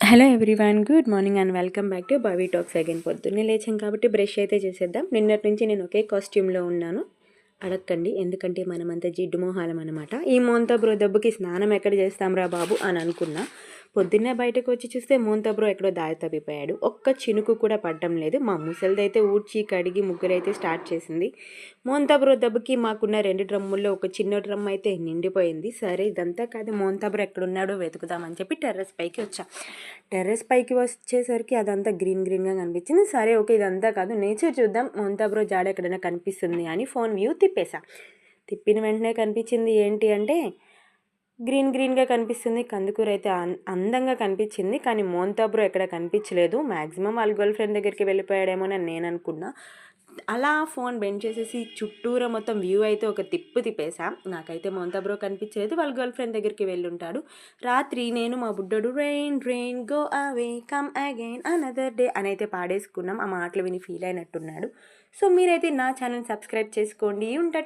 Hello everyone, good morning and welcome back to Bavi talks again. పొద్దున్నే లేచాం కాబట్టి brush అయితే చేసేద్దాం. నిన్నటి నుంచి నేను ఒకే కాస్ట్యూమ్లో ఉన్నాను. అడగండి, ఎందుకంటే మనమంతా జిడ్డు మొహాలం అనమాట. ఈ మోంతా బ్రో దెబ్బకి స్నానం ఎక్కడ చేస్తాంరా బాబు అని అనుకున్నా. పొద్దున్నే బయటకు వచ్చి చూస్తే మోంతా బ్రో ఎక్కడో దారి తప్పిపోయాడు. ఒక్క చినుకు కూడా పడడం లేదు. మా ముసలిదైతే ఊడ్చి కడిగి ముగ్గురైతే స్టార్ట్ చేసింది. మోంతా బ్రో దెబ్బకి మాకున్న 2 డ్రమ్ముల్లో ఒక చిన్న డ్రమ్ అయితే నిండిపోయింది. సరే ఇదంతా కాదు, మోంతా బ్రో ఎక్కడున్నాడో వెతుకుదామని చెప్పి టెర్రస్ పైకి వచ్చా. టెర్రస్ పైకి వచ్చేసరికి అదంతా గ్రీన్గా కనిపించింది. సరే ఓకే, ఇదంతా కాదు, నేచర్ చూద్దాం, మోంతా బ్రో జాడ ఎక్కడైనా కనిపిస్తుంది అని ఫోన్ వ్యూ తిప్పేసా. తిప్పిన వెంటనే కనిపించింది ఏంటి అంటే గ్రీన్గా కనిపిస్తుంది. కందుకూర అయితే అందంగా కనిపించింది. కానీ మోంతా బ్రో ఎక్కడ కనిపించలేదు. మ్యాక్సిమం వాళ్ళ గర్ల్ ఫ్రెండ్ దగ్గరికి వెళ్ళిపోయాడేమోనని నేను అనుకున్నా. అలా ఫోన్ బెండ్ చేసేసి చుట్టూరా మొత్తం వ్యూ అయితే ఒక తిప్పేసా. నాకైతే మోంతా బ్రో కనిపించలేదు. వాళ్ళ గర్ల్ ఫ్రెండ్ దగ్గరికి వెళ్ళుంటాడు. రాత్రి నేను మా బుడ్డోడు rain go away come again another day అని అయితే పాడేసుకున్నాం. ఆ మాటలు విని ఫీల్ అయినట్టున్నాడు. సో మీరైతే నా ఛానల్ సబ్స్క్రైబ్ చేసుకోండి. ఉంటా.